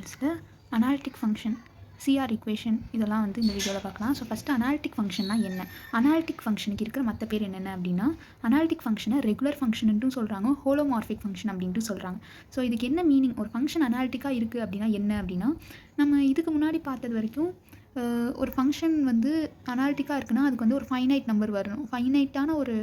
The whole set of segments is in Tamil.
மெத்தட்ஸில் அனாலிட்டிக் ஃபங்க்ஷன், சிஆர் ஈக்குவேஷன் இதெல்லாம் வந்து இந்த வீடியோவில் பார்க்கலாம். ஸோ ஃபஸ்ட்டு அனாலிட்டிக் ஃபங்க்ஷன்னா என்ன, அனாலிட்டிக் ஃபங்க்ஷனுக்கு இருக்கிற மற்ற பேர் என்னென்ன அப்படின்னா, அனாலிட்டிக் ஃபங்க்ஷனை ரெகுலர் ஃபங்க்ஷன்ட்டும் சொல்கிறாங்க, ஹோலோமார்ஃபிக் ஃபங்க்ஷன் அப்படின்ட்டு சொல்கிறாங்க. ஸோ இதுக்கு என்ன மீனிங், ஒரு ஃபங்க்ஷன் அனாலிட்டிக்காக இருக்குது அப்படின்னா என்ன அப்படின்னா, நம்ம இதுக்கு முன்னாடி பார்த்தது வரைக்கும் ஒரு ஃபங்க்ஷன் வந்து அனாலிட்டிக்காக இருக்குன்னா அதுக்கு வந்து ஒரு ஃபைனைட் நம்பர் வரணும், ஃபைனைட்டான ஒரு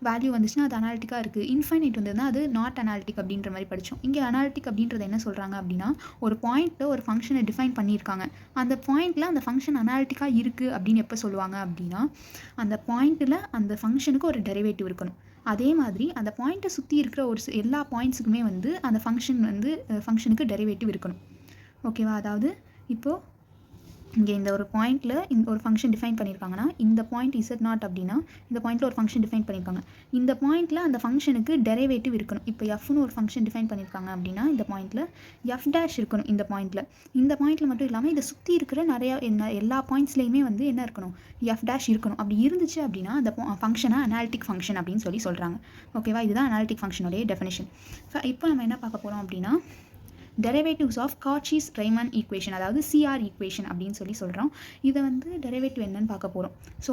வேல்யூ வந்துச்சுன்னா அது அனாலிட்டிக்காக இருக்குது. இன்ஃபைனைட் வந்ததுன்னா அது நாட் அனாலிட்டிக் அப்படின்ற மாதிரி படித்தோம். இங்கே அனாலிட்டிக் அப்படின்றது என்ன சொல்கிறாங்க அப்படின்னா, ஒரு பாயிண்ட்டில் ஒரு ஃபங்க்ஷனை டிஃபைன் பண்ணியிருக்காங்க, அந்த பாயிண்ட்டில் அந்த ஃபங்க்ஷன் அனாலிட்டிக்காக இருக்குது அப்படின்னு எப்போ சொல்லுவாங்க அப்படின்னா, அந்த பாயிண்ட்டில் அந்த ஃபங்க்ஷனுக்கு ஒரு டெரிவேட்டிவ் இருக்கணும். அதே மாதிரி அந்த பாயிண்ட்டை சுற்றி இருக்கிற ஒரு எல்லா பாயிண்ட்ஸுக்குமே வந்து அந்த ஃபங்க்ஷனுக்கு டெரிவேட்டிவ் இருக்கணும். ஓகேவா? அதாவது இப்போது இங்கே இந்த ஒரு பாயிண்ட்டில் இந்த ஒரு ஃபங்க்ஷன் டிஃபைன் பண்ணியிருக்காங்கன்னா, இந்த பாயிண்ட் இசட் நாட் அப்படின்னா இந்த பாயிண்ட்டில் ஒரு ஃபங்க்ஷன் டிஃபைன் பண்ணியிருக்காங்க, இந்த பாயிண்ட்டில் அந்த ஃபங்க்ஷனுக்கு டெரிவேட்டிவ் இருக்கணும். இப்போ எஃப்னு ஒரு ஃபங்க்ஷன் டிஃபைன் பண்ணியிருக்காங்க அப்படின்னா இந்த பாயிண்ட்டில் எஃப் டேஷ் இருக்கணும். இந்த பாயிண்ட்டில் மட்டும் இல்லாமல் இதை சுற்றி இருக்கிற எல்லா பாயிண்ட்ஸ்லேயுமே வந்து என்ன இருக்கணும், எஃப் டேஷ் இருக்கணும். அப்படி இருந்துச்சு அப்படின்னா அந்த ஃபங்க்ஷனை அனாலிட்டிக் ஃபங்க்ஷன் அப்படின்னு சொல்கிறாங்க. ஓகேவா? இதுதான் அனாலிட்டிக் ஃபங்க்ஷனுடைய டெஃபினேஷன். இப்போ நம்ம என்ன பார்க்க போகிறோம் அப்படின்னா, டெரிவேட்டிவ்ஸ் ஆஃப் காச்சி-ரீமன் ஈக்குவேஷன், அதாவது சிஆர் ஈக்குவேஷன் அப்படின்னு சொல்கிறோம். இதை வந்து டெரிவேட்டிவ் என்னன்னு பார்க்க போகிறோம். ஸோ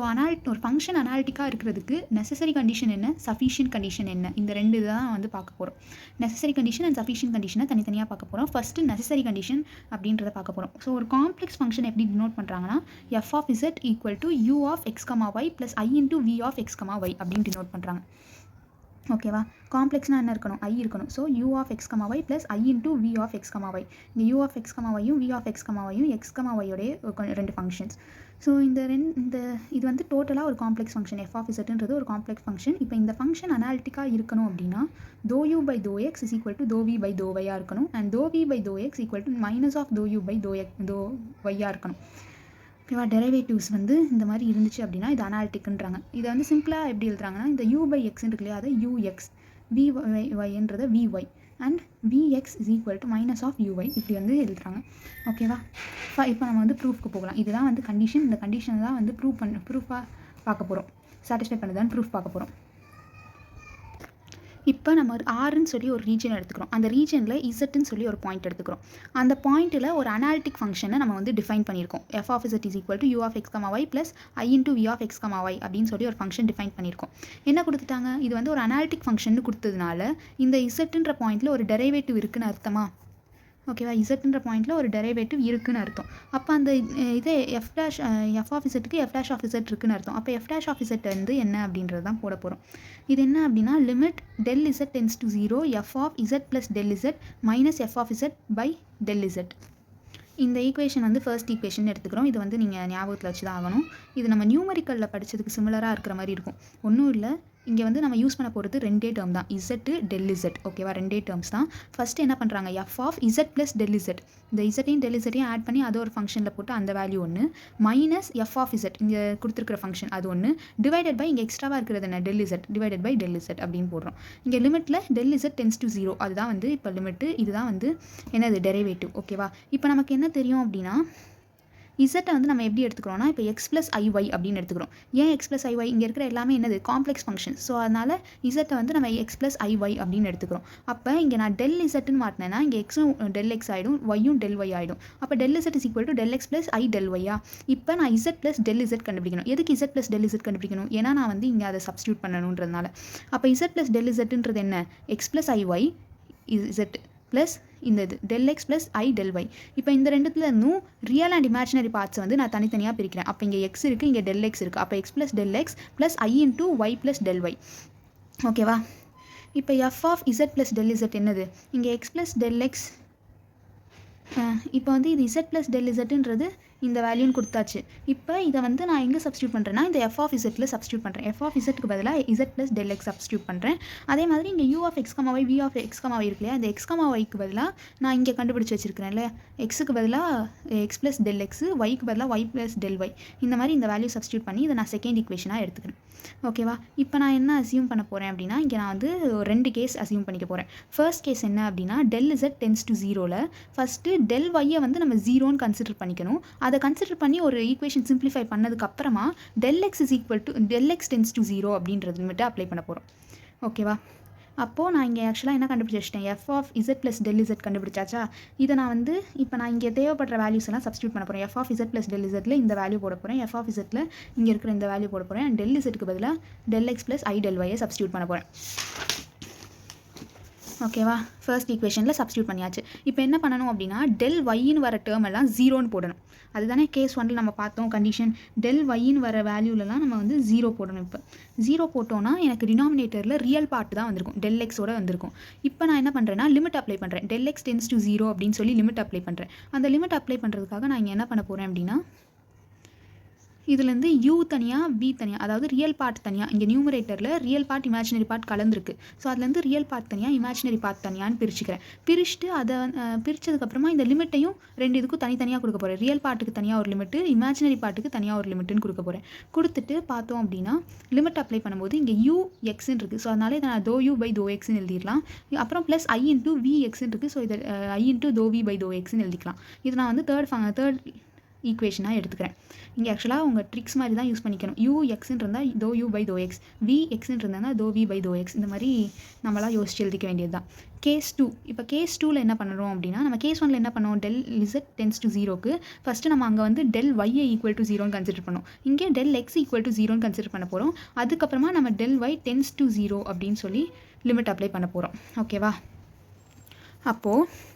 ஒரு ஃபங்க்ஷன் அனாலிட்டிக்காக இருக்கிறதுக்கு நெசசரி கண்டிஷன் என்ன, சஃபிஷியன்ட் கண்டிஷன் என்ன, இந்த ரெண்டு தான் வந்து பார்க்க போகிறோம். நெசசரி கண்டிஷன் அண்ட் சஃபிஷியன்ட் கண்டிஷனை தனித்தனியாக பார்க்க போகிறோம். ஃபஸ்ட்டு நெசசரி கண்டிஷன் அப்படின்றத பார்க்க போகிறோம். ஸோ ஒரு காம்ப்ளெக்ஸ் ஃபங்க்ஷன் எப்படி டினோட் பண்ணுறாங்கன்னா, F of Z equal to you of X comma Y plus I into we of X comma Y அப்படின்னு டினோட் பண்ணுறாங்க. ஓகேவா? காம்ப்ளெக்ஸ்னால் என்ன இருக்கணும், ஐ இருக்கணும். So U of X comma Y plus I into we of X comma Y. இந்த யூ ஆஃப் எக்ஸ் கமா ஒய்யும் வி ஆஃப் எக்ஸ் கமா ஒய்யும் எக்ஸ் கமா ஒய்யோடைய ரெண்டு ஃபங்க்ஷன்ஸ். ஸோ இது வந்து டோட்டலாக ஒரு காம்ப்ளெக்ஸ் ஃபங்க்ஷன். எஃப் ஆஃப் இசட்ன்றது ஒரு காம்ப்ளெக்ஸ் ஃபங்க்ஷன். இப்போ இந்த ஃபங்க்ஷன் அனாலிட்டிக்காக இருக்கணும் அப்படின்னா தோ யூ பை தோ x is equal to del v by del ஒய்யாக இருக்கணும், அண்ட் தோ வி பை தோ x equal to minus of del u by del ஒய்யாக இருக்கணும். ஓகேவா? டெரிவேட்டிவ்ஸ் வந்து இந்த மாதிரி இருந்துச்சு அப்படின்னா இது அனாலிட்டிக்ன்றாங்க. இதை வந்து சிம்பிளாக எப்படி எழுதுறாங்கன்னா, இந்த யூ பை எக்ஸ்ன்னு இருக்கு இல்லையா, அதை யூஎக்ஸ், வி ஒய்ன்றதை V Y and V X is equal to minus of U Y இப்படி வந்து எழுதுறாங்க. ஓகேவா? இப்போ நம்ம வந்து ப்ரூஃப்க்கு போகலாம். இதுதான் வந்து கண்டிஷன். இந்த கண்டிஷனை தான் வந்து ப்ரூஃபாக பார்க்க போகிறோம், சாட்டிஸ்ஃபை பண்ணதான் ப்ரூஃப் பார்க்க போகிறோம். இப்போ நம்ம ஆர்ன்னு சொல்லி ஒரு ரீஜன் எடுத்துக்கிறோம், அந்த ரீஜனில் இசட்னு சொல்லி ஒரு பாயிண்ட் எடுத்துக்கிறோம். அந்த பாயிண்ட்டில் ஒரு அனாலிட்டிக் ஃபங்க்ஷனை நம்ம வந்து டிஃபைன் பண்ணியிருக்கோம். F of z is equal to you of X comma Y plus I into we of X comma Y அப்படின்னு சொல்லி ஒரு ஃபங்க்ஷன் டிஃபைன் பண்ணியிருக்கோம். என்ன கொடுத்துட்டாங்க, இது வந்து ஒரு அனாலிட்டிக் ஃபங்க்ஷன் கொடுத்ததுனால இந்த இசட்ன்ற பாயிண்ட்டில் ஒரு டெரிவேட்டிவ் இருக்குன்னு அர்த்தமா? ஓகேவா? இசட்ன்ற பாயிண்ட்டில் ஒரு டெரிவேட்டிவ் இருக்குன்னு அர்த்தம். அப்போ அந்த இதே எஃப் ஆஃப் இசட்டுக்கு எஃப் டேஷ் ஆஃப் இசட் இருக்குன்னு அர்த்தம். அப்போ எஃப் டேஷ் ஆஃப் இசட் வந்து என்ன அப்படின்றது தான் போட போகிறோம். இது என்ன அப்படின்னா, limit del z tends to 0 f of z plus del z minus f of z by del z. இந்த ஈக்குவேஷன் வந்து ஃபர்ஸ்ட் ஈக்குவேஷன் எடுத்துக்கிறோம். இது வந்து நீங்கள் ஞாபகத்தில் வச்சு தான் ஆகணும். இது நம்ம நியூமரிக்கலில் படித்ததுக்கு சிமிலராக இருக்கிற மாதிரி இருக்கும். ஒன்றும் இல்லை, இங்கே வந்து நம்ம யூஸ் பண்ண போகிறது ரெண்டே டேர்ம் தான், இசட்டு டெல் இசட். ஓகேவா? ரெண்டே டேர்ம்ஸ் தான். ஃபஸ்ட்டு என்ன பண்ணுறாங்க, f of z plus del z, இந்த இசட்டையும் டெல் இசட்டையும் ஆட் பண்ணி அதை ஒரு ஃபங்க்ஷனில் போட்டு அந்த வேல்யூ ஒன்று, மைனஸ் எஃப் ஆஃப் இசட் இங்கே கொடுத்துருக்கிற ஃபங்க்ஷன் அது ஒன்று, டிவைடட் பை இங்கே எக்ஸ்ட்ராவாக இருக்கிறது என்ன, del z divided by del z அப்படின்னு போடுறோம். இங்கே லிமிட்டில் டெல் இசட் டென்ஸ் டு 0 அதுதான் வந்து இப்போ லிமிட்டு, இதுதான் வந்து என்னது டெரிவேட்டிவ். ஓகேவா? இப்போ நமக்கு என்ன தெரியும் அப்படின்னா, இசட்டை வந்து நம்ம எப்படி எடுத்துக்கிறோம்னா, இப்போ எக்ஸ் ப்ளஸ் ஐஒய் அப்படின்னு எடுத்துக்கிறோம். ஏன் எக்ஸ் ப்ளஸ் ஐஒய், இங்கே இருக்கிற எல்லாமே என்னது காம்ப்ளெக்ஸ் ஃபங்க்ஷன். ஸோ அதனால் இசட்டை வந்து நம்ம எக்ஸ் ப்ளஸ் ஐஒய் அப்படின்னு எடுத்துக்கிறோம். அப்போ இங்கே நான் டெல் இசட்னு மாட்டினேன்னா இங்கே எக்ஸும் டெல் எக்ஸ் ஆகிடும், ஒய்யும் டெல் ஒய் ஆகிடும். அப்போ del Z is equal to del X plus I del ஒய்யா. இப்போ நான் இசட் ப்ளஸ் டெல் இசட் கண்டுபிடிக்கணும். எதுக்கு இசட் ப்ளஸ் டெல் இசட் கண்டுபிடிக்கணும், ஏன்னா நான் வந்து இங்கே அதை சப்ஸ்டியூட் பண்ணணுன்றதுனால. அப்போ இசட் ப்ளஸ் டெல் இசட்ன்றது என்ன, x plus i y z plus இந்த இது டெல் எக்ஸ் ப்ளஸ் ஐ டெல் ஒய். இப்போ இந்த ரெண்டுத்துல இருந்தும் ரியல் அண்ட் இமேஜினரி பார்ட்ஸ் வந்து நான் தனித்தனியாக பிரிக்கிறேன். அப்போ இங்கே எக்ஸ் இருக்குது, இங்கே டெல் எக்ஸ் இருக்குது. அப்போ x plus del X plus ஐ into y plus del y. ஓகேவா? இப்போ f of z plus del z என்னது, இங்கே எக்ஸ் ப்ளஸ் டெல் எக்ஸ். இப்போ வந்து இது இசட் ப்ளஸ் டெல் இசட்ன்றது இந்த வேல்யூன்னு கொடுத்தாச்சு. இப்போ இதை வந்து நான் எங்கே சப்ஸ்டியூட் பண்ணுறேன்னா இந்த எஃப் ஆஃப் இசட்டில் சப்ஸ்டியூட் பண்ணுறேன். எஃப் ஆஃப் இசட்டுக்கு பதிலாக z plus del x substitute பண்ணுறேன். அதே மாதிரி இங்கே u of X comma y v of X comma y இருக்கு இல்லையா, இந்த எக்ஸ் கமா ஒய்க்கு பதிலாக நான் இங்கே கண்டுபிடிச்சி வச்சிருக்கிறேன் இல்லையா, எக்ஸுக்கு பதிலாக எக்ஸ் ப்ளஸ் டெல் எக்ஸ், ஒய்க்கு பதிலாக ஒய் ப்ளஸ் டெல் ஒய். இந்த மாதிரி இந்த வேல்யூ சப்ஸ்டியூட் பண்ணி இதை நான் செகண்ட் ஈக்குவேஷனாக எடுத்துக்கிறேன். ஓகேவா? இப்போ நான் என்ன அசியூம் பண்ண போகிறேன் அப்படின்னா, இங்கே நான் வந்து ரெண்டு கேஸ் அசியூம் பண்ணிக்க போகிறேன். ஃபர்ஸ்ட் கேஸ் என்ன அப்படின்னா, டெல் இசட் டென்ஸ் டு 0ல் ஃபஸ்ட்டு டெல் ஒய்யை வந்து நம்ம 0ன்னு கன்சிடர் பண்ணிக்கணும். அதை கன்சிடர் பண்ணி ஒரு ஈக்குவேஷன் சிம்பிளிஃபை பண்ணதுக்கப்புறமா del x is equal to del x tends to 0 அப்படின்றது லிமிட்டை அப்ளை பண்ண போகிறோம். ஓகேவா? அப்போது நான் இங்கே ஆக்சுவலாக என்ன கண்டுபிடிச்சி வச்சிட்டேன், f of z plus del z கண்டுபிடிச்சாச்சா. இதை நான் வந்து இப்போ நான் இங்கே தேவைப்படுற வேல்யூஸ் எல்லாம் சப்ஸ்டியூட் பண்ண போகிறேன். F of z plus del இசட்டில் இந்த வேல்யூ போட போகிறேன், எஃப் ஆஃப் இசட்டில் இங்கே இருக்கிற இந்த வேல்யூ போட போகிறேன், அண்ட் டெல் இசட்டுக்கு பதிலாக டெல் எக்ஸ் ப்ளஸ் ஐ டெல் ஒய்யை சப்ஸ்டியூட் பண்ண போகிறேன். ஓகேவா, ஃபர்ஸ்ட் ஈக்குவேஷனில் சப்ஸ்டியூட் பண்ணியாச்சு. இப்போ என்ன பண்ணணும் அப்படின்னா டெல் ஒய்ன்னு வர டேர்ம் எல்லாம் ஜீரோன்னு போடணும். அதுதானே கேஸ் ஒன்றில் நம்ம பார்த்தோம் கண்டிஷன். டெல் ஒய்ன்னு வர வேல்யூலலாம் நம்ம வந்து ஜீரோ போடணும். இப்போ ஜீரோ போட்டோன்னா எனக்கு டினாமினேட்டரில் ரியல் பார்ட் தான் வந்திருக்கும், டெல் எக்ஸோட வந்திருக்கும். இப்போ நான் என்ன பண்ணுறேன்னா லிமிட் அப்ளை பண்ணுறேன். டெல் எக்ஸ் டென்ஸ் டு 0 அப்படின்னு சொல்லி லிமிட் அப்ளை பண்ணுறேன். அந்த லிமிட் அப்ளை பண்ணுறதுக்காக நான் இங்கே என்ன பண்ண போகிறேன் அப்படின்னா இதுலேருந்து u தனியாக v தனியாக, அதாவது ரியல் பார்ட் தனியாக, இங்கே நியூமரேட்டரில் ரியல் பார்ட் இமேஜினரி பார்ட் கலந்துருக்கு. ஸோ அதுலேருந்து ரியல் பார்ட் தனியாக இமேஜினரி பார்ட் தனியான்னு பிரிச்சுக்கிறேன். பிரிச்சுட்டு அதை பிரித்ததுக்கப்புறமா இந்த லிமிட்டையும் ரெண்டு இதுக்கும் தனித்தனியாக கொடுக்க போகிறேன். ரியல் பார்ட்டுக்கு தனியாக ஒரு லிமிட்டு, இமேஜினரி பார்ட்டுக்கு தனியாக ஒரு லிமிட்டுன்னு கொடுக்க போகிறேன். கொடுத்துட்டு பார்த்தோம் அப்படின்னா லிமிட் அப்ளை பண்ணும்போது இங்கே u எக்ஸ்ன்னு இருக்குது. ஸோ அதனால் இதை நான் dou u by dou xன்னு எழுதிடலாம். அப்புறம் ப்ளஸ் i into v எக்ஸ்ன்னு இருக்குது. ஸோ இதை i into dou v by dou xன்னு எழுதிக்கலாம். இது நான் வந்து தேர்ட் ஈக்குவேஷனாக எடுத்துக்கிறேன். இங்கே ஆக்சுவலாக உங்கள் ட்ரிக்ஸ் மாதிரி தான் யூஸ் பண்ணிக்கணும். யூ எக்ஸ்ன்னு இருந்தால் dou u by dou x, v எக்ஸ்ன்னு இருந்தால் dou v by dou x, இந்த மாதிரி நம்மளாம் யோசிச்சு எழுதிக்க வேண்டியது தான். கேஸ் 2, இப்போ கேஸ் 2ல் என்ன பண்ணுறோம் அப்படின்னா நம்ம கேஸ் 1ல் என்ன பண்ணுவோம், டெல் இசட் டென்ஸ் டு 0க்கு ஃபஸ்ட்டு நம்ம அங்கே வந்து டெல் ஒய்யை ஈக்குவல் டு 0ன்னு கன்சிடர் பண்ணோம். இங்கே டெல் எக்ஸ் ஈக்குவல் டு 0ன்னு கன்சிடர் பண்ண போகிறோம். அதுக்கப்புறமா நம்ம டெல் ஒய் டென்ஸ் டு 0 அப்படின்னு சொல்லி லிமிட் அப்ளை பண்ண போகிறோம். ஓகேவா, அப்போது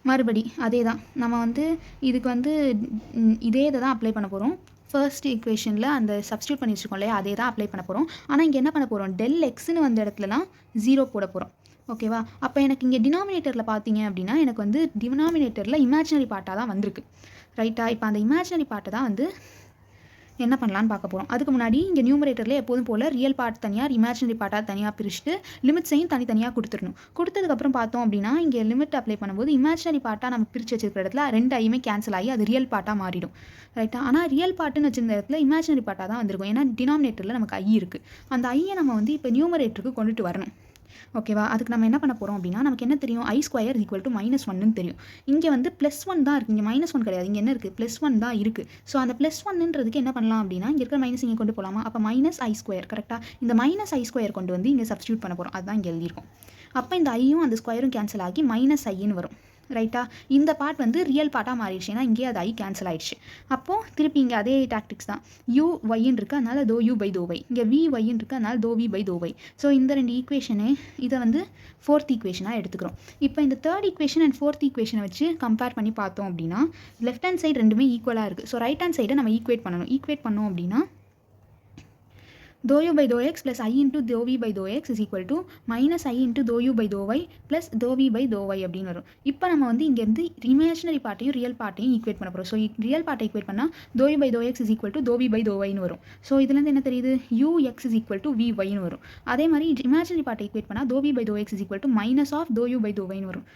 மறுபடி அதே தான் நம்ம வந்து இதுக்கு வந்து இதே இதை தான் அப்ளை பண்ண போகிறோம். ஃபர்ஸ்ட் ஈக்குவேஷனில் அந்த சப்ஸ்டியூட் பண்ணி வச்சுருக்கோம் இல்லையா, அதே தான் அப்ளை பண்ண போகிறோம். ஆனால் இங்கே என்ன பண்ண போகிறோம், டெல் எக்ஸ்ன்னு வந்த இடத்துலலாம் 0 போட போகிறோம். ஓகேவா, அப்போ எனக்கு இங்கே டினாமினேட்டரில் பார்த்தீங்க அப்படின்னா எனக்கு வந்து டினாமினேட்டரில் இமேஜினரி பார்ட்டாக தான் வந்திருக்கு. ரைட்டா, இப்போ அந்த இமேஜினரி பார்ட்டை தான் வந்து என்ன பண்ணலான்னு பார்க்க போகிறோம். அதுக்கு முன்னாடி இங்கே நியூமரேட்டரில் எப்போதும் போல் ரியல் பார்ட் தனியாக இமேஜினரி பார்ட்டாக தனியாக பிரிச்சுட்டு லிமிட்ஸையும் தனித்தனியாக கொடுத்துடணும். கொடுத்ததுக்கப்புறம் பார்த்தோம் அப்படின்னா இங்கே லிமிட் அப்ளை பண்ணும்போது இமேஜினரி பார்ட்டாக நம்ம பிரித்து வச்சிருக்கிற இடத்துல ரெண்டு ஐயுமே கேன்சல் ஆகி அது ரியல் பார்ட்டாக மாறிடும். ரைட்டா, ஆனால் ரியல் பார்ட்டுன்னு வச்சிருந்த இடத்துல இமேஜினரி பார்ட்டாக தான் வந்திருக்கும். ஏன்னா டினாமினேட்டரில் நமக்கு ஐ இருக்குது. அந்த ஐயை நம்ம வந்து இப்போ நியூமரேட்டருக்கு கொண்டுட்டு வரணும். ஓகேவா, அதுக்கு நம்ம என்ன பண்ண போகிறோம் அப்படின்னா நமக்கு என்ன தெரியும், i ஸ்கொயர் ஈக்குவல் டு -1ன்னு தெரியும். இங்கே வந்து +1 தான் இருக்குது, இங்கே -1 கிடையாது. இங்கே என்ன இருக்குது, +1 தான் இருக்குது. ஸோ அந்த +1ன்றதுக்கு என்ன பண்ணலாம் அப்படின்னா இங்கே இருக்கிற மைனஸ் இங்கே கொண்டு போகலாமா, அப்போ -i ஸ்கொயர். கரெக்டாக இந்த -i ஸ்கொயர் கொண்டு வந்து இங்கே சப்ஸ்டியூட் பண்ண போகிறோம். அதுதான் இங்கே எழுதியிருக்கோம். அப்போ இந்த ஐயும் அந்த ஸ்கொயரும் கேன்சல் ஆகி -iன்னு வரும். ரைட்டா, இந்த பார்ட் வந்து ரியல் பார்ட்டாக மாறிடுச்சு. ஏன்னா இங்கே அது ஐ கேன்சல் ஆகிடுச்சு. அப்போது திருப்பி இங்கே அதே டாக்டிக்ஸ் தான். u ஒய்ன்னு இருக்குது, அதனால் dou u by dou y. இங்கே v ஒய்ன்னு இருக்குது, அதனால் dou v by dou y. So இந்த ரெண்டு ஈக்குவேஷனு இதை வந்து ஃபோர்த் ஈக்குவேஷனாக எடுத்துக்கிறோம். இப்போ இந்த தேர்ட் ஈக்குவேஷன் அண்ட் ஃபோர்த் ஈக்குவேஷனை வச்சு கம்பேர் பண்ணி பார்த்தோம் அப்படின்னா லெஃப்ட் ஹேண்ட் சைடு ரெண்டுமே ஈக்குவலாக இருக்குது. ஸோ ரைட் ஹேண்ட் சைடை நம்ம ஈக்குவேட் பண்ணோம் அப்படின்னா dou u by dou x plus i into dou v by dou x is equal to minus i into dou u by dou y plus dou v by dou y அப்படின்னு வரும். இப்போ நம்ம வந்து இங்கேருந்து இமேஜினரி பார்ட்டையும் ரியல் பார்ட்டையும் ஈக்குவேட் பண்ண போகிறோம். ஸோ ரியல் பார்ட்டை ஈக்குவேட் பண்ணால் dou u by dou x is equal to dou v by dou yன்னு வரும். ஸோ இதுலேருந்து என்ன தெரியுது, ux is equal to vy ன்னு வரும். அதே மாதிரி இமேஜினரி பார்ட்டை ஈக்குவேட் பண்ணால் dou v by dou x is equal to minus of dou u by dou yன்னு வரும்,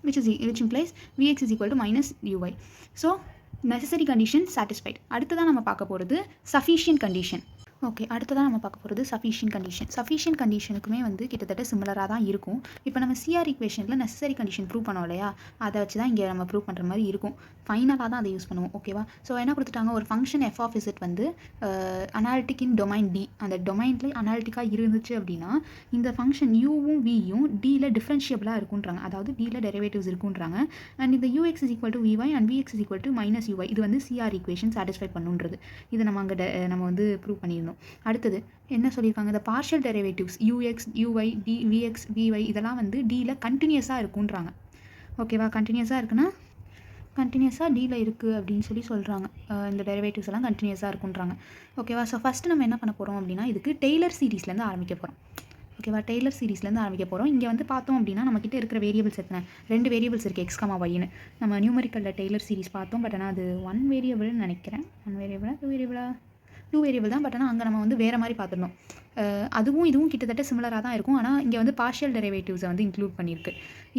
which implies vx is equal to minus uy. So necessary condition satisfied. அடுத்ததான் நம்ம பார்க்க போகிறது sufficient condition. ஓகே, அடுத்ததான் நம்ம பார்க்க போகிறது சஃபிஷியன்ட் கண்டிஷன். சஃபிஷியன்ட் கண்டிஷனுக்குமே வந்து கிட்டத்தட்ட சிமிலராக தான் இருக்கும். இப்போ நம்ம சிஆர் ஈக்குவேஷனில் நெசசரி கண்டிஷன் ப்ரூவ் பண்ணோம் இல்லையா, அதை வச்சு தான் இங்கே நம்ம ப்ரூவ் பண்ணுற மாதிரி இருக்கும். ஃபைனலாக தான் அதை யூஸ் பண்ணுவோம். ஓகேவா, ஸோ என்ன கொடுத்துட்டாங்க, ஒரு ஃபங்க்ஷன் எஃப் ஆஃப் இசட் வந்து அனாலிட்டிக் இன் டொமைன் டி, அந்த டொமைன்லேயே அனாலிட்டிக்காக இருந்துச்சு அப்படின்னா இந்த ஃபங்க்ஷன் யூவும் வியும் டியில் டிஃப்ரென்ஷியபிளாக இருக்குன்றாங்க, அதாவது டியில் டெரிவேட்டிவ்ஸ் இருக்குன்றாங்க. அண்ட் இந்த UX is equal to VY and V X is equal to minus UY, இது வந்து சிஆர் ஈக்குவேஷன் சாட்டிஸ்ஃபை பண்ணுன்றது. இதை நம்ம அங்கே நம்ம வந்து ப்ரூவ் பண்ணியிருந்தோம். அடுத்தது என்ன சொல்லியிருக்காங்க, இந்த partial derivatives u x u y d v x v y இதெல்லாம் வந்து டியில் கண்டினியூஸாக இருக்குன்றாங்க. ஓகேவா, கண்டினியூஸாக இருக்குன்னா கண்டினியூஸாக டியில் இருக்குது அப்படின்னு சொல்லி சொல்கிறாங்க. இந்த டெரிவேட்டிவ்ஸ் எல்லாம் கண்டினியூஸாக இருக்குன்றாங்க. ஓகேவா, ஸோ ஃபஸ்ட்டு நம்ம என்ன பண்ண போகிறோம் அப்படின்னா இதுக்கு டெய்லர் சீரீஸ்லேருந்து ஆரம்பிக்க போகிறோம். ஓகேவா, டெய்லர் சீரீஸ்லேருந்து ஆரம்பிக்க போகிறோம். இங்கே வந்து பார்த்தோம் அப்படின்னா நம்மக்கிட்ட இருக்கிற வேரியபிள்ஸ் எத்தனை, 2 வேரியபிள்ஸ் இருக்குது, எக்ஸ் கமா ஒய்னு. நம்ம நியூமரிக்கலில் டெய்லர் சீரீஸ் பார்த்தோம், பட் ஆனால் அது 1 வேரியபிள்னு நினைக்கிறேன். 1 வேரியபிளா 2 வேரியபிளா 2 வேரியபிள் தான், பட் ஆனால் அங்கே நம்ம வந்து வேறு மாதிரி பார்த்துருந்தோம். அதுவும் இதுவும் கிட்டத்தட்ட சிமிலராக தான் இருக்கும். ஆனால் இங்கே வந்து பார்ஷியல் டெரிவேட்டிவ்ஸை வந்து இன்க்ளூட் பண்ணியிருக்கு.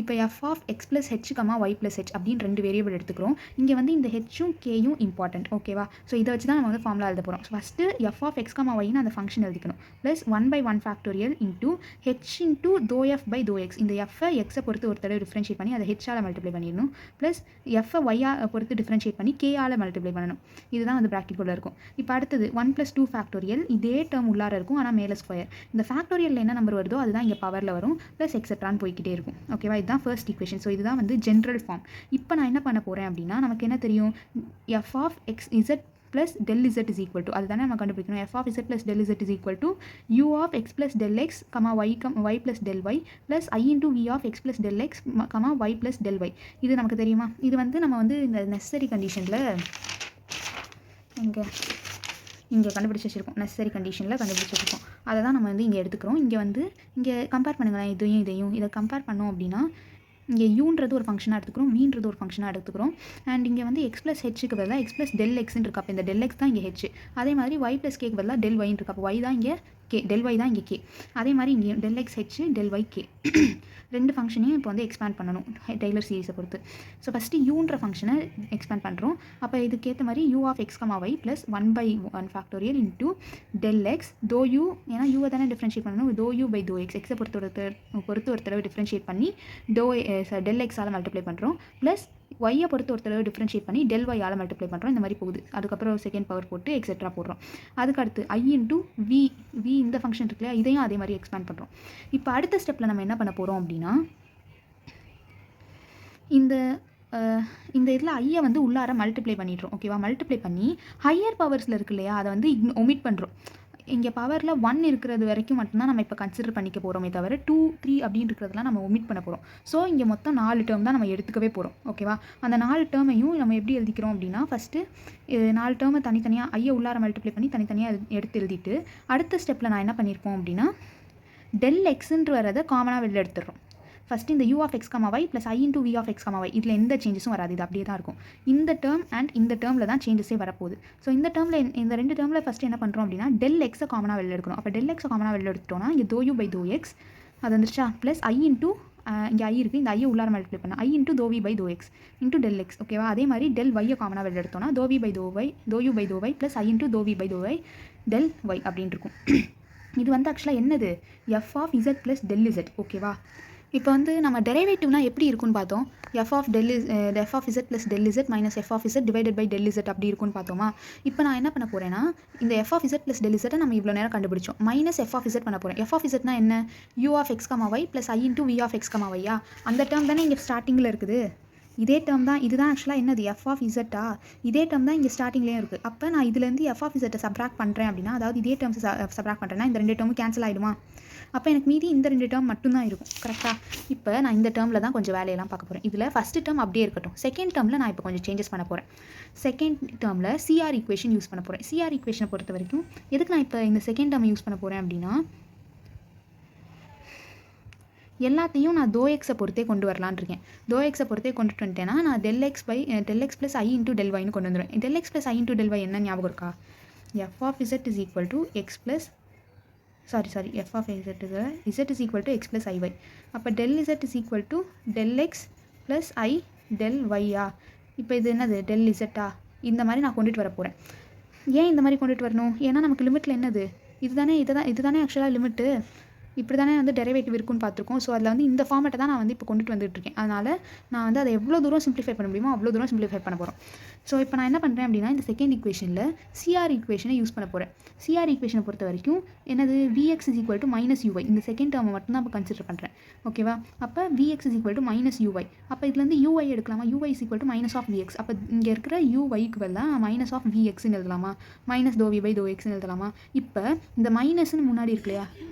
இப்போ f of x plus h comma Y plus h அப்படின்னு 2 வேரியபிள் எடுத்துக்கிறோம். இங்கே வந்து இந்த ஹெச்சும் கேயும் இம்பார்ட்டன்ட். ஓகேவா? ஸோ இதை வச்சு தான் நம்ம வந்து ஃபார்முலா எழுத போகிறோம். So first f of X comma ஒய்னு அந்த ஃபங்க்ஷன் எழுதிக்கணும். Plus 1/1 factorial into h into தோ எஃப் பை தோ எக்ஸ். இந்த எஃப்ஐ எக்ஸை பொறுத்து ஒரு தடவை டிஃப்ரென்ஷியேட் பண்ணி அதை ஹெச்சால் மல்டிப்ளை பண்ணிடணும். ப்ளஸ் எஃப்ஐ ஒய்யா பொறுத்து டிஃப்ரென்ஷியேட் பண்ணி கேஆல் மல்டிப்ளை பண்ணணும். இதுதான் வந்து ப்ராக்டிக்கலில் இருக்கும். இப்போ அடுத்தது 1+2 ஃபேக்டோரியல். இதே டேர்ம் உள்ளார இருக்கும், ஆனால் மேலே ஸ்கொயர். இந்த ஃபேக்டோரியலில் என்ன நம்பர் வருதோ அதுதான் இங்கே பவரில் வரும். ப்ளஸ் எக்ஸட்ரான்னு போய்கிட்டே இருக்கும். ஓகேவா? இதுதான் ஃபர்ஸ்ட் ஈக்குவேஷன். ஸோ இதுதான் வந்து ஜென்ரல் ஃபார்ம். இப்போ நான் என்ன பண்ண போகிறேன் அப்படின்னா, நமக்கு என்ன தெரியும்? F of x z plus del z is equal to அதுதானே நம்ம கண்டுபிடிக்கணும். f of z plus del z is equal to u of x plus del x y plus del y plus I into v of x plus del x y plus del y. இது நமக்கு தெரியுமா? இது வந்து நம்ம வந்து இந்த நெசசரி கண்டிஷனில் இங்கே கண்டுபிடிச்சி வச்சுருக்கோம். நெசசரி கண்டிஷனில் கண்டுபிடிச்சி வச்சுருக்கோம். அதை தான் நம்ம வந்து இங்கே எடுத்துக்கிறோம். இங்கே கம்பேர் பண்ணுங்களேன். இதையும் இதை கம்பேர் பண்ணோம் அப்படின்னா, இங்கே யூன்றது ஒரு ஃபங்க்ஷனாக எடுத்துக்கிறோம், வீன்றது ஒரு ஃபங்க்ஷனாக எடுத்துக்கிறோம். அண்ட் இங்கே வந்து எக்ஸ் ப்ளஸ் ஹெச்சுக்கு பதிலாக எக்ஸ் ப்ளஸ் டெல் எக்ஸ்ன்னு இருக்கா. அப்போ இந்த டெல் எக்ஸ் தான் இங்கே ஹெச். அதே மாதிரி ஒய் ப்ளஸ் கேக்கு பதிலாக டெல் ஒய்ன்னு இருக்கா. அப்போ ஒய் தான் இங்கே கே, டெல் ஒய் தான் இங்கே கே. அதே மாதிரி இங்கே del x h del y k. 2 ஃபங்க்ஷனையும் இப்போ வந்து எக்ஸ்பேண்ட் பண்ணணும் டெய்லர் சீரிஸை பொறுத்து. ஸோ ஃபஸ்ட்டு யூன்ற ஃபங்க்ஷனை எக்ஸ்பேண்ட் பண்ணுறோம். அப்போ இதுக்கேற்ற மாதிரி u of X comma Y plus 1/1 factorial into del x del u, ஏன்னா யூவை தானே டிஃப்ரென்ஷியேட் பண்ணணும். தோ யூ பை தோ எக்ஸ், எக்ஸை பொறுத்து ஒரு தடவை டிஃப்ரென்ஷியேட் பண்ணி டெல் எக்ஸால் மல்டிப்ளை பண்ணுறோம். ப்ளஸ் ஒய்யை பொறுத்து ஒரு தடவை டிஃப்ரென்ஷியேட் பண்ணி டெல் ஒய்யால் மல்டிப்ளை பண்ணுறோம். இந்த மாதிரி போகுது. அதுக்கப்புறம் செகண்ட் பவர் போட்டு எக்ஸெட்ரா போடுறோம். அதுக்கடுத்து ஐ இன்ட்டு வி இந்த ஃபங்க்ஷன் இருக்கு இல்லையா, இதையும் அதே மாதிரி எக்ஸ்பேண்ட் பண்ணுறோம். இப்போ அடுத்த ஸ்டெப்பில் நம்ம என்ன பண்ண போகிறோம் அப்படின்னா, இந்த இதில் ஐயை வந்து உள்ளார மல்டிப்ளை பண்ணிடுறோம். ஓகேவா? மல்டிப்ளை பண்ணி ஹையர் பவர்ஸில் இருக்கு இல்லையா, அதை வந்து ஒமிட் பண்ணுறோம். இங்கே பவரில் 1 இருக்கிறது வரைக்கும் மட்டும்தான் நம்ம இப்போ கன்சிடர் பண்ணிக்க போகிறோமே தவிர 2, 3 அப்படின்னு இருக்கிறதுலாம் நம்ம ஒமிட் பண்ண போகிறோம். ஸோ இங்கே மொத்தம் 4 டேர்ம் தான் நம்ம எடுத்துக்கவே போகிறோம். ஓகேவா? அந்த 4 டேர்மையும் நம்ம எப்படி எழுதிக்கிறோம் அப்படின்னா, ஃபஸ்ட்டு 4 டேர்மை தனித்தனியாக ஐயை உள்ளார மல்டிப்ளை பண்ணி தனித்தனியாக எடுத்து எழுதிட்டு, அடுத்த ஸ்டெப்பில் நான் என்ன பண்ணியிருப்போம் அப்படின்னா, டெல் எக்ஸுன்ற வரதை காமனாக வெளில எடுத்துடுறோம். ஃபஸ்ட்டு இந்த u of x, y plus I into v of x, y இதில் எந்த சேஞ்சஸும் வராது. இது அப்படியே தான் இருக்கும். இந்த டேர்ம் அண்ட் இந்த டேர்மில் தான் சேஞ்சஸே வரப்போகுது. ஸோ இந்த டேர்மில் இந்த 2 டேர்மில் ஃபஸ்ட்டு என்ன பண்ணுறோம் அப்படின்னா, டெல் எக்ஸை காமனாக வெளில எடுக்கணும். அப்போ டெல் எக்ஸை காமனாக வெளில எடுத்துட்டோம்னா இங்கே தோ யூ பை தோ எக்ஸ் அது வந்துருச்சா. ப்ளஸ் I into இங்கே ஐ இருக்குது, இந்த ஐயை உள்ளார மல்டிப்ளை பண்ண I into doe v by தோ எக்ஸ் இன்ட்டு டெல் எக்ஸ். ஓகேவா? அதே மாதிரி டெல் ஒய்யை காமனாக வெளில எடுத்தோம்னா doe v by doe y, doe u by doe y plus I into doe v by doe y del y அப்படின்னு இருக்கும். இது வந்து ஆக்சுவலாக என்னது? F of z plus del z. ஓகேவா? இப்போ வந்து நம்ம டெரிவேட்டிவ்னா எப்படி இருக்குன்னு பார்த்தோம். F of z plus del z minus f of z divided by del z அப்படி இருக்குன்னு பார்த்தோமா. இப்போ நான் என்ன பண்ண போகிறேன்னா, இந்த f of z plus del இசட்டை நம்ம இவ்வளோ நேரம் கண்டுபிடிச்சோம். மைனஸ் எஃப் ஆஃப் இசட் பண்ண போகிறேன். எஃப் ஆஃப் இசட்னா என்ன? U of X comma Y plus i into v of X comma ஒய்யா. அந்த டேர்ம் தானே இங்கே ஸ்டார்டிங்கில் இருக்குது. இதே டேர்ம் தான். இதுதான் ஆக்சுவலாக என்னது? எஃப் ஆஃப் இசட்டா. இதே டேர்ம் தான் இங்கே ஸ்டார்டிங்லேயும் இருக்குது. அப்போ நான் இதுலேருந்து எஃப் ஆஃப் இசட்டை சப்ராக்ட் பண்ணுறேன் அப்படின்னா, அதாவது இதே டேர்ம்ஸ் சப்ராக்ட் பண்ணுறேன்னா இந்த 2 டேர்மும் கேன்சல் ஆகிடுமா. அப்போ எனக்கு மீதி இந்த 2 டேர்ம் மட்டும்தான் இருக்கும். கரெக்டாக? இப்போ நான் இந்த டேர்மில் தான் கொஞ்சம் வேலையெல்லாம் பார்க்க போகிறேன். இதில் ஃபஸ்ட்டு டேர்ம் அப்படியே இருக்கட்டும். செகண்ட் டேர்மில் நான் இப்போ கொஞ்சம் சேஞ்சஸ் பண்ண போகிறேன். செகண்ட் டேர்மில் சிஆர் ஈக்குவேஷன் யூஸ் பண்ண போகிறேன். சிஆர் ஈக்குவேஷனை பொறுத்த வரைக்கும் எதுக்கு நான் இப்போ இந்த செகண்ட் டேர்மை யூஸ் பண்ண போகிறேன் அப்படின்னா, எல்லாத்தையும் நான் தோ எக்ஸை பொறுத்தே கொண்டு வரலான்னு இருக்கேன். தோ எக்ஸை பொறுத்தே கொண்டுட்டு வந்துட்டேன்னா நான் del X plus i into del ஒய்னு கொண்டு வந்துடுவேன். Del X plus i into del y என்ன ஞாபகம் இருக்கா? F of z is equal to x plus f of z is equal to x plus i y. அப்போ del Z is equal to del X plus I del ஒய்யா. இப்போ இது என்னது? டெல் இசட்டா. இந்த மாதிரி நான் கொண்டுட்டு வர போகிறேன். ஏன் இந்த மாதிரி கொண்டுட்டு வரணும்? ஏன்னா நமக்கு லிமிட்டில் என்னது? இதுதானே ஆக்சுவலாக லிமிட்டு. இப்படி தானே வந்து டெரிவேட்டிவ் இருக்குன்னு பார்த்துருக்கோம். ஸோ அதில் வந்து இந்த ஃபார்மேட்டை தான் நான் வந்து இப்போ கொண்டுட்டு வந்துட்டு இருக்கேன். அதனால் நான் வந்து அதை எவ்வளோ தூரம் சிம்பிளிஃபை பண்ண முடியுமோ அவ்வளோ தூரம் சிம்பிளிஃபை பண்ண போகிறோம். ஸோ இப்போ நான் என்ன பண்ணுறேன் அப்படின்னா, இந்த செகண்ட் ஈக்குவேஷனில் சிஆர் ஈக்குவேஷனை யூஸ் பண்ண போகிறேன். சிஆர் ஈக்குவேஷனை பொறுத்த வரைக்கும் என்னது? V x is equal to minus u y. இந்த செகண்ட் டேர்மை மட்டும் தான் இப்போ கன்சிடர் பண்ணுறேன். ஓகேவா? அப்போ v x is equal to minus u y. அப்போ இதுலேருந்து யூஒய் எடுக்கலாமா? U y is equal to minus of v x. அப்போ இங்கே இருக்கிற யூஒய்க்கு பதிலாக மைனஸ் ஆஃப் விஎக்ஸ்ன்னு எழுதலாமா? மைனஸ் தோ வி பை தோ எக்ஸ்ன்னு எழுதலாமா? இப்போ இந்த மைனஸ்ன்னு முன்னாடி இருக்கு இல்லையா,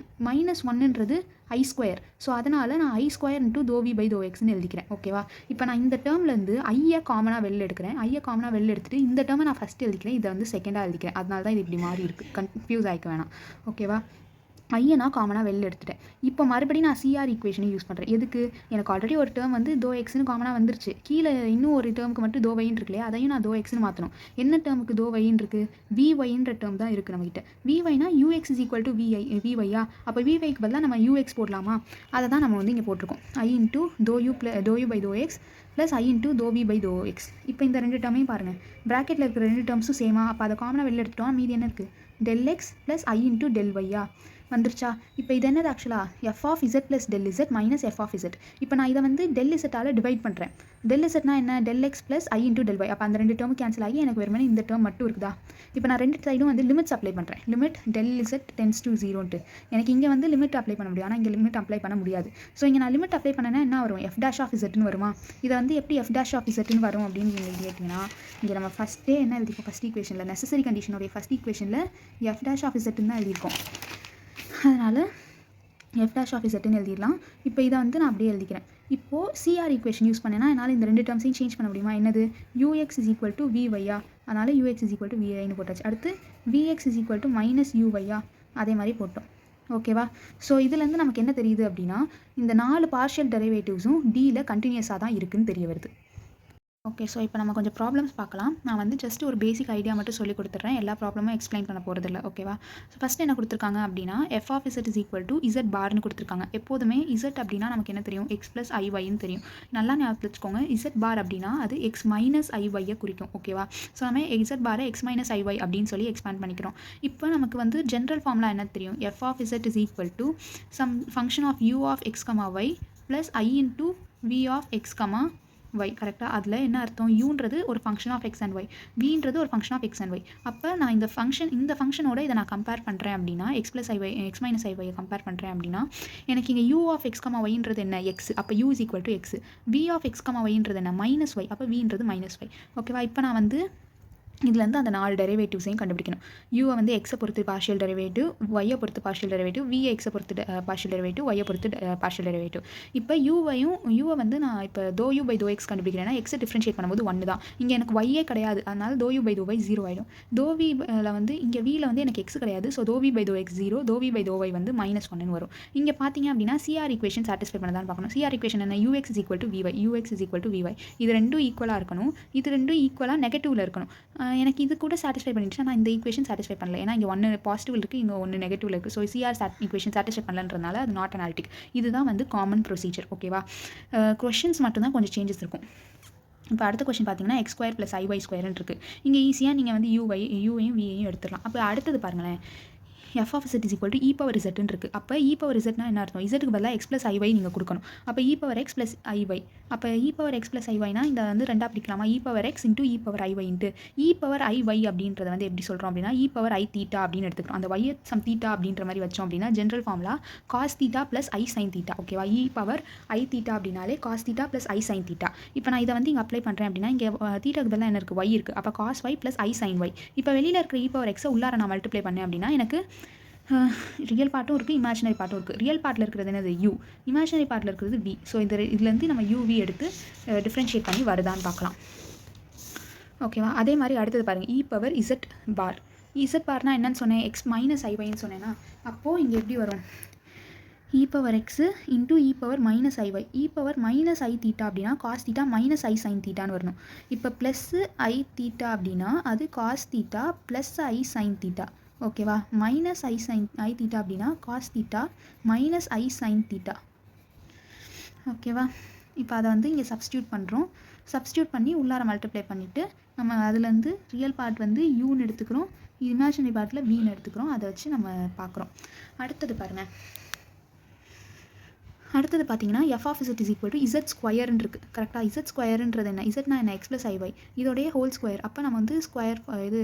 -1ன்றது ஐ ஸ்கொயர். ஸோ அதனால் நான் ஐ ஸ்கொயர் இன்ட்டு தோ வி பை தோ எக்ஸ்ன்னு எழுதிக்கிறேன். ஓகேவா? இப்போ நான் இந்த டேர்ம்லேருந்து ஐயை காமனாக வெளில எடுக்கிறேன். ஐயை காமனாக வெளில எடுத்துகிட்டு இந்த டேர்மை நான் ஃபஸ்ட்டு எழுதிக்கிறேன், இதை வந்து செகண்டாக எழுதிக்கிறேன். அதனால தான் இது இப்படி மாறி இருக்குது. கன்ஃபியூஸ் ஆகிக்க வேணாம். ஓகேவா? ஐயை நான் காமனாக வெளில எடுத்துட்டேன். இப்போ மறுபடியும் நான் சிஆர் ஈக்குவேஷனை யூஸ் பண்ணுறேன். எதுக்கு? எனக்கு ஆல்ரெடி ஒரு டேர்ம் வந்து தோ எக்ஸ்னு காமனாக வந்துருச்சு. கீழே இன்னும் ஒரு டேர்முக்கு மட்டும் தோ வைன்னு இருக்கு இல்லையா, அதையும் நான் தோ எக்ஸ்னு மாற்றணும். என்ன டேர்முக்கு தோ வைன்னு இருக்குது? விஒய்ன்ற டேர்ம் தான் இருக்குது நம்மகிட்ட. விஒய்னா யூஎக்ஸ் இஸ் ஈக்குவல் டு விஒய்யா? அப்போ விஒய்க்கு பதிலாக நம்ம யூஎக்ஸ் போடலாமா? அதை தான் நம்ம வந்து இங்கே போட்டிருக்கோம். I into doe u by தோ எக்ஸ் ப்ளஸ் ஐ இன்ட்டு தோ வி பை தோ எக்ஸ். இப்போ இந்த ரெண்டு டேர்மையும் பாருங்கள், ப்ராக்கெட்டில் இருக்கிற ரெண்டு டேர்ம்ஸும் சேமா. அப்போ அதை காமனாக வெளில எடுத்துட்டோம். மீதி என்ன இருக்குது? Del X plus i into del ஒய்யா வந்துருச்சா? இப்போ இது என்னது ஆக்சுவலாக f of z plus del z minus f of z. இப்போ நான் இதை வந்து டெல் இசட்டால் டிவைட் பண்ணுறேன். டெல் இசட்னா என்ன? Del X plus i into del y. அப்போ அந்த ரெண்டு டேர்ம் கேன்சல் ஆகி எனக்கு வெறுமனே இந்த டேர்ம் மட்டும் இருக்குதா? இப்போ நான் ரெண்டு சைடும் வந்து லிமிட்ஸ் அப்ளை பண்ணுறேன். Limit del z tends to 0ன்ட்டு எனக்கு இங்கே வந்து லிமிட் அப்ளை பண்ண முடியும், ஆனால் இங்கே லிமிட் அப்ளை பண்ண முடியாது. ஸோ இங்கே நான் லிமிட் அப்ளை பண்ணேன்னா என்ன வரும்? எஃப் டேஷ் ஆஃப் இசட்னு வருமா? இதை வந்து எப்படி எஃப் டேஷ் ஆஃப் இசட்னு வரும் அப்படின்னு நீங்கள் கேட்டிங்கன்னா, இங்கே நம்ம ஃபஸ்ட்டே என்ன எழுதிருக்கோம்? ஃபஸ்ட் ஈக்குவேஷனில் நெசசரி கண்டிஷனுடைய ஃபஸ்ட் ஈக்குவேஷனில் எஃப் டேஷ் ஆஃப் இசட்னு தான் எழுதியிருக்கோம். அதனால் எஃப் டேஷ் ஆஃப் இசட்னு எழுதிடலாம். இப்போ இதை வந்து நான் அப்படியே எழுதிக்கிறேன். இப்போது சிஆர் ஈக்குவேஷன் யூஸ் பண்ணேன்னா என்னால் இந்த ரெண்டு டேர்ம்ஸையும் சேஞ்ச் பண்ண முடியுமா? என்னது? யூஎக்ஸ் இஸ் ஈக்குவல் டு விஒய்யா, அதனால் யூஎக்ஸ் இஸ் ஈக்குவல் டு விஐன்னு போட்டாச்சு. அடுத்து v x is equal to minus யூஒய்யா, அதே மாதிரி போட்டோம். ஓகேவா? ஸோ இதுலேருந்து நமக்கு என்ன தெரியுது அப்படின்னா, இந்த 4 பார்ஷியல் டெரிவேட்டிவ்ஸும் டியில் கண்டினியூஸாக தான் இருக்குதுன்னு தெரிய வருது. ஓகே, ஸோ இப்போ நம்ம கொஞ்சம் ப்ராப்ளம்ஸ் பார்க்கலாம். நான் வந்து ஜஸ்ட் ஒரு பேசிக் ஐடியா மட்டும் சொல்லி கொடுத்துட்றேன், எல்லா ப்ராப்ளமும் எக்ஸ்பிளைன் பண்ண போகிறதில்ல. ஓகேவா? ஸோ ஃபஸ்ட்டு என்ன கொடுத்துருக்காங்க அப்படின்னா, f of z is equal to z பார்னு கொடுத்துருக்காங்க. எப்போதுமே இசட் அப்படின்னா நமக்கு என்ன தெரியும்? எக்ஸ் ப்ளஸ் ஐஒய்ன்னு தெரியும். நல்லா ஞாபகம் வச்சுக்கோங்க, இசட் பார் அப்படின்னா அது எக்ஸ் மைனஸ் ஐஒய்யை குறிக்கும். ஓகேவா? ஸோ நம்ம இசட் பாரை எக்ஸ் மைனஸ் ஐஒய் அப்படின்னு சொல்லி எக்ஸ்பேண்ட் பண்ணிக்கிறோம். இப்போ நமக்கு வந்து ஜென்ரல் ஃபார்முலா என்ன தெரியும்? F of z is equal to some function of u of X comma Y plus I into we of X comma y. கரெக்டாக? அதில் என்ன அர்த்தம்? யூன்றது ஒரு function of x and y, வின்றது ஒரு function of x and y. அப்போ நான் இந்த ஃபங்க்ஷனோட இதை நான் கம்பேர் பண்ணுறேன் அப்படின்னா, x plus i y x minus ஐஒயை கம்பேர் பண்ணுறேன் அப்படின்னா, எனக்கு இங்கே யூ ஆஃப் எக்ஸ் கமா ஒய்ன்றது என்ன? எக்ஸ். அப்போ u is equal to x. V of X comma ஒய்ன்றது என்ன? Minus y. அப்போ வின்றது மைனஸ் ஒய். ஓகேவா? இப்போ நான் வந்து இதுலேருந்து அந்த 4 டெரிவேட்டிவ்ஸையும் கண்டுபிடிக்கணும். யூவை வந்து எக்ஸை பொறுத்து பார்ஷியல் டெரிவேட்டிவ், ஒய்யை பொறுத்து பார்ஷியல் டெரிவேட்டிவ், விஏ எக்ஸை பொறுத்து பார்ஷியல் டெரிவேட்டிவ், ஒய்யை பொறுத்து பார்ஷியல் டெரிவேட்டிவ். இப்போ யூவை வந்து நான் இப்போ தோ யூ பை தோ எக்ஸ் கண்டுபிடிக்கிறேன்னா எக்ஸை டிஃப்ரென்ஷியேட் பண்ணும்போது 1 தான். இங்கே எனக்கு ஒய்யே கிடையாது, அதனால் தோ யூ பை தோ ஒய் 0 ஆகிடும். தோ வியில் வந்து இங்கே வியில் வந்து எனக்கு எக்ஸ் கிடையாது, ஸோ தோ வி பை தோ எக்ஸ் 0, தோ வி பை தோ ஒய் வந்து -1ன்னு வரும். இங்கே பார்த்தீங்க அப்படின்னா சிஆர் ஈக்குவேஷன் சாட்டிஸ்ஃபை பண்ணதான் பார்க்கணும். சிஆர் ஈக்குவேஷன் என்ன? UX is equal to VY, UX is equal to VY. இது ரெண்டும் ஈக்குவலாக இருக்கணும், இது ரெண்டும் ஈக்குவலாக நெகட்டிவில் இருக்கணும். எனக்கு இது கூட சாட்டிஸ்ஃபை பண்ணிடுச்சு, நான் இந்த ஈக்குவேஷன் சாட்டிஸ்ஃபை பண்ணல. ஏன்னா இங்கே 1 பாசிட்டிவ் இருக்குது, இங்கே 1 நெகட்டிவ் இருக்குது. ஸோ சிஆர் ஈக்குவேஷன் சாட்டிஸ்ஃபை பண்ணலன்றதுனால அது நாட் அனாலிட்டிக். இதுதான் வந்து காமன் ப்ரொசீஜர். ஓகேவா? கொஷின்ஸ் மட்டும்தான் கொஞ்சம் சேஞ்சஸ் இருக்கும். இப்போ அடுத்த கொஸ்டின் பார்த்தீங்கன்னா எக்ஸ் ஸ்கொயர் ப்ளஸ் ஐஒய் ஸ்கொயர்னு இருக்குது. இங்கே ஈஸியாக நீங்கள் வந்து யூவையும் வியையும் எடுத்துடலாம். அப்போ அடுத்தது பாருங்களேன், f of z is equal to e power இசட்னு இருக்குது. அப்போ இ பவர் இசட்னா என்ன அர்த்தம்? இசட்டுக்கு பதிலாக எக்ஸ் ப்ளஸ் ஐஒய் நீங்கள் கொடுக்கணும். அப்போ இ பவர் எக்ஸ் ப்ளஸ் ஐஒய். அப்போ இ பவர் எக்ஸ் ப்ளஸ் ஐஒய்னா இந்த வந்து ரெண்டாக பிடிக்கலாமா? E power X into e power ஐஒய் into e power ஐஒய் அப்படின்றத வந்து எப்படி சொல்கிறோம் அப்படின்னா, இ பவர் ஐ தீட்டா அப்படின்னு எடுத்துக்கிறோம். அந்த ஒய் சம் தீட்டா அப்படின்ற மாதிரி வச்சோம் அப்படின்னா general formula cos theta plus i sine theta. ஓகேவா? இ பவர் ஐ தீட்டா அப்படின்னாலே cos theta plus i sine theta. இப்போ நான் இதை வந்து இங்கே அப்ளை பண்ணுறேன் அப்படின்னா, இங்கே தீட்டாக்கு பதிலாக என்ன இருக்குது? ஒய் இருக்குது. அப்போ cos Y plus i sign Y. இப்போ வெளியில் இருக்கிற இ பவர் எக்ஸை உள்ளார நான் மல்டிப்ளை பண்ணேன் அப்படின்னா எனக்கு ரியல் பார்ட்டும் இருக்குது, இமேஜினரி பார்ட்டும் இருக்குது. ரியல் பார்ட்டில் இருக்கிறது என்னது? யூ. இமேஜினரி பார்ட்டில் இருக்கிறது வி. ஸோ இதுலேருந்து நம்ம யூவி எடுத்து டிஃப்ரென்ஷியேட் பண்ணி வருதான்னு பார்க்கலாம். ஓகேவா? அதே மாதிரி அடுத்தது பாருங்கள், இ பவர் இசட் பார். இசட் பார்னால் என்னன்னு சொன்னேன்? எக்ஸ் மைனஸ் ஐஒய்ன்னு சொன்னேன்னா, அப்போது இங்கே எப்படி வரும்? E power x into e power minus ஐஒய். E power minus ஐ தீட்டா அப்படின்னா காஸ் தீட்டா மைனஸ் ஐ சைன் தீட்டான்னு வரணும். இப்போ ப்ளஸ்ஸு ஐ தீட்டா அப்படின்னா அது cos theta plus i sine theta. ஓகேவா? மைனஸ் ஐ தீட்டா அப்படின்னா காஸ் தீட்டா மைனஸ் ஐ சைன் தீட்டா. ஓகேவா? இப்போ அதை வந்து இங்கே சப்ஸ்டியூட் பண்ணுறோம். சப்ஸ்டியூட் பண்ணி உள்ளார மல்டிப்ளை பண்ணிவிட்டு நம்ம அதுலேருந்து ரியல் பார்ட் வந்து யூன்னு எடுத்துக்கிறோம், இமேஜினரி பார்ட்டில் வின்னு எடுத்துக்கிறோம். அதை வச்சு நம்ம பார்க்குறோம். அடுத்தது பாருங்கள், அடுத்தது பார்த்தீங்கன்னா f of z is equal to z ஸ்கொயர்னு இருக்குது. கரெக்டாக? இசட் ஸ்கொயர்ன்றது என்ன? இசட்னா என்ன? எக்ஸ் ப்ளஸ் ஐஒய், இதோடைய ஹோல் ஸ்கொயர். அப்போ நம்ம வந்து ஸ்கொயர் இது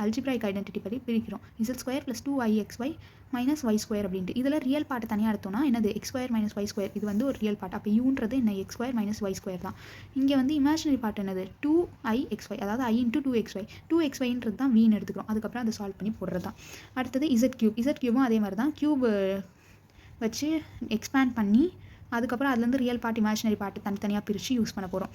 அல்ஜிப்ராய்க் ஐடென்டிட்டி பற்றி பிரிக்கிறோம். Z square plus 2iXy minus y square அப்படின்ட்டு. இதில் ரியல் பார்ட் தனியாக எடுத்தோம்னா என்னது? X square minus y square. இது வந்து ஒரு ரியல் பார்ட். அப்போ யூன்றது என்ன? X square minus y square தான். இங்கே வந்து இமேஜினரி பார்ட் என்னது? 2iXy, அதாவது i இன்ட்டு 2xy. 2xyன்றது தான் வீண் எடுத்துக்கிறோம். அதுக்கப்புறம் அதை சால்வ் பண்ணி போடுறது தான். அடுத்தது இசட் கியூப். இசட் கியூபும் அதே மாதிரி தான். கியூப் வச்சு எக்ஸ்பேண்ட் பண்ணி அதுக்கப்புறம் அதுலேருந்து ரியல் பார்ட் இமேஜினரி பார்ட் தனித்தனியாக பிரித்து யூஸ் பண்ண போகிறோம்.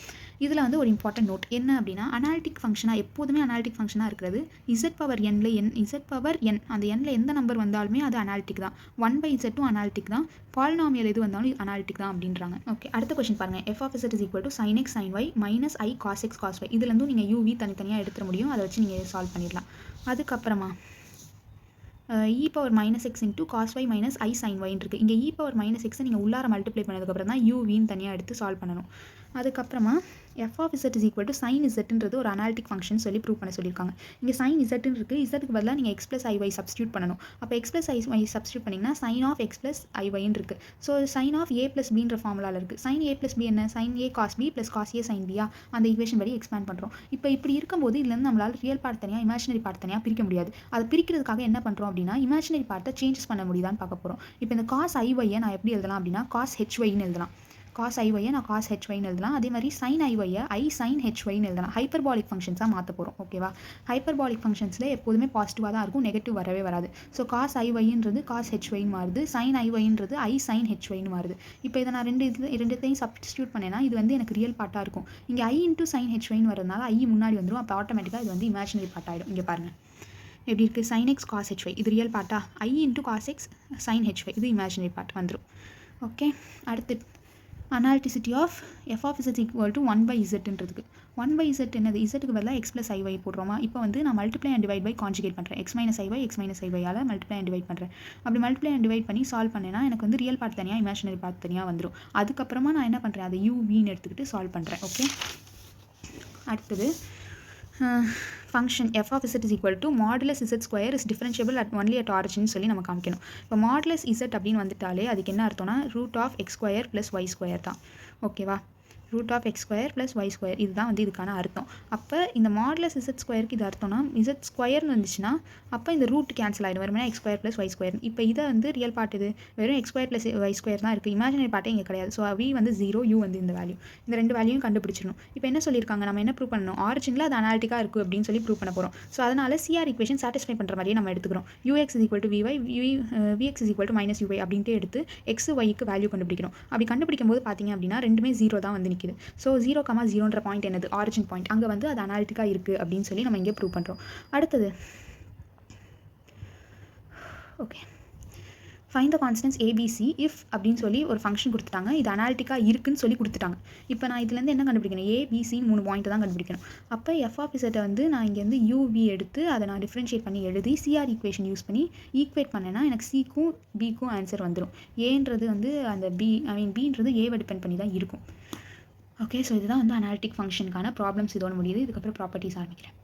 இதில் வந்து ஒரு இம்பார்ட்டன்ட் நோட் என்ன அப்படின்னா, அனாலிட்டிக் ஃபங்க்ஷனாக எப்போதுமே அனாலிட்டிக் ஃபங்க்ஷனாக இருக்கிறது z⁻n அந்த எண்ணில் எந்த நம்பர் வந்தாலுமே அது அனாலிட்டிக் தான். 1/z அனாலிட்டிக் தான். பாலினாமியல் எது வந்தாலும் இது அனாலிட்டிக் தான் அப்படின்றாங்க. ஓகே, அடுத்த கொஸ்டின் பாருங்கள். f(z) = sin x sin y minus i cos x cos y. இதுலேருந்தும் நீங்கள் uv தனித்தனியாக எடுத்துட முடியும். அதை வச்சு நீங்கள் சால்வ் பண்ணிடலாம். அதுக்கப்புறமா e⁻x into cos y minus i sin y இருக்குது. இங்கே e⁻x நீங்கள் உள்ளார மல்டிப்ளை பண்ணதுக்கப்புறம் தான் uv தனியாக எடுத்து சால்வ் பண்ணணும். அதுக்கப்புறமா f(z) = sin zன்றது ஒரு அனாலிட்டிக் ஃபங்க்ஷன் சொல்லி ப்ரூவ் பண்ண சொல்லியிருக்காங்க. இங்கே sin zன்னு இருக்குது. zக்கு பதிலாக நீங்கள் x + iy சப்ஸ்டியூட் பண்ணணும். அப்போ x + iy சப்ஸ்டியூட் பண்ணிங்கன்னா sin of x + iy இருக்குது. ஸோ sin of a + bன்ற ஃபார்முலாவில் இருக்குது. sin a + b என்ன? sin a cos b + cos a sin b அந்த ஈக்குவேஷன் படி எக்ஸ்பேண்ட் பண்ணுறோம். இப்போ இப்படி இருக்கும்போது இதுலேருந்து நம்மளால் ரியல் பார்ட் தனியாக இமேஜினரி பார்ட் தனியாக பிரிக்க முடியாது. அதை பிரிக்கிறதுக்காக என்ன பண்ணுறோம் அப்படின்னா, இமேஜினரி பார்ட்டை சேஞ்சஸ் பண்ண முடியுதான்னு பார்க்க போகிறோம். இப்போ இந்த cos iy நான் எப்படி எழுதலாம் அப்படின்னா, cos hyன்னு எழுதலாம். cos iy நான் cos hyன்னு எழுதலாம். அதே மாதிரி sin iy I sin hyன்னு எழுதலாம். ஹைப்பர்பாலிக் ஃபங்க்ஷன்ஸாக மாற்ற போகிறோம். ஓகேவா? ஹைப்பர்பாலிக் ஃபங்க்ஷன்ஸில் எப்போதுமே பாசிட்டிவாக தான் இருக்கும், நெகட்டிவ் வரவே வராது. ஸோ cos iy cos hyன்னு மாறுது, sin iy I sin hyன்னு மாறுது. இப்போ இதை நான் ரெண்டுத்தையும் சப்ஸ்டியூட் பண்ணேன்னா இது வந்து எனக்கு ரியல் பார்ட்டாக இருக்கும். இங்கே I into sin hyன்னு வரதுனால I முன்னாடி வந்துடும். அப்போ ஆட்டோமேட்டிக்காக இது வந்து இமேஜினரி பார்ட் ஆகிடும். இங்கே பாருங்கள் எப்படி இருக்குது, sin x cos hy இது ரியல் பார்ட்டா, I into cos x sin hy இது இமேஜினரி பார்ட் வந்துடும். ஓகே, அடுத்து அனாலிட்டிசிட்டி ஆஃப் f(z) = 1/zன்றதுக்கு 1/z என்னது? zக்கு பதிலாக x + iy போடுறோமா? இப்போ வந்து நான் multiply and divide by conjugate பண்ணுறேன். x - iy all multiply and divide பண்ணுறேன். அப்படி மல்டிப்ளை அண்ட் டிவைட் பண்ணி சால்வ் பண்ணேன்னா எனக்கு வந்து ரியல் பார்ட் தனியாக இமேஜினரி பார்ட் தனியாக வந்துடும். அதுக்கப்புறமா நான் என்ன பண்ணுறேன், அதை uvன்னு எடுத்துக்கிட்டு சால்வ் பண்ணுறேன். ஓகே, அடுத்தது function f(z) = modulus z² is differentiable only at origin சொல்லி நம்ம காமிக்கணும். இப்போ மாடுலஸ் z அப்படின்னு வந்துட்டாலே அதுக்கு என்ன அர்த்தம்னா √(x² + y² தான். ஓகேவா? √(x² + y² இதுதான் வந்து இதுக்கான அர்த்தம். அப்போ இந்த மாடுலஸ் z²க்கு இது அர்த்தம்னா z² வந்துச்சுன்னா அப்போ இந்த ரூட் கேன்சல் ஆகிடும். வெறுமனே x² + y². இப்போ இதை வந்து ரியல் பார்ட் இது வெறும் x² + y² தான் இருக்குது. இமேஜினரி பார்ட்டே இங்கே கிடையாது. ஸோ v வந்து 0, u வந்து இந்த வேல்யூ. இந்த ரெண்டு வேல்யூயும் கண்டுபிடிச்சிடணும். இப்போ என்ன சொல்லியிருக்காங்க, நம்ம என்ன ப்ரூவ் பண்ணணும், ஆரிஜினில் அது அனாலிட்டிக்காக இருக்குது அப்படின்னு சொல்லி ப்ரூவ் பண்ண போகிறோம். ஸோ அதனால் CR ஈக்குவேஷன் சாட்டிஸ்ஃபை பண்ணுற மாதிரியே நம்ம எடுத்துக்கிறோம். ux = vy vx = -uy அப்படின்ட்டு எடுத்து x yக்கு வேல்யூ கண்டுபிடிக்கணும். அப்படி கண்டுபிடிக்கும் போது பார்த்தீங்க அப்படின்னா ரெண்டுமே 0 தான் வந்து நிற்கிது. ஸோ 0,0ன்ற பாயிண்ட் என்னது, ஆரிஜின் பாயிண்ட். அங்கே வந்து அது அனாலிட்டிக்காக இருக்குது அப்படின்னு சொல்லி நம்ம இங்கே ப்ரூவ் பண்ணுறோம். அடுத்தது okay, find the constants ABC if அப்படின்னு சொல்லி ஒரு ஃபங்க்ஷன் கொடுத்துட்டாங்க. இது அனாலிட்டிக்காக இருக்குன்னு சொல்லி கொடுத்துட்டாங்க. இப்போ நான் இதுலேருந்து என்ன கண்டுபிடிக்கணும், ABCன்னு 3 பாயிண்ட் தான் கண்டுபிடிக்கணும். அப்போ f(z) வந்து நான் இங்கேருந்து uv எடுத்து அதை நான் டிஃப்ரென்ஷியேட் பண்ணி எழுதி CR ஈக்குவேஷன் யூஸ் பண்ணி ஈக்குவேட் பண்ணேன்னா எனக்கு Cக்கும் Bக்கும் ஆன்சர் வந்துடும். ஏன்றது வந்து அந்த Bன்றது ஏவை டிபெண்ட் பண்ணி தான் இருக்கும். ஓகே, ஸோ இதுதான் வந்து அனாலிட்டிக் ஃபங்க்ஷனுக்கான ப்ராப்ளம்ஸ் இதோட முடியுது. இதுக்கப்புறம் ப்ராப்பர்ட்டிஸ் ஆரம்பிக்கிறேன்.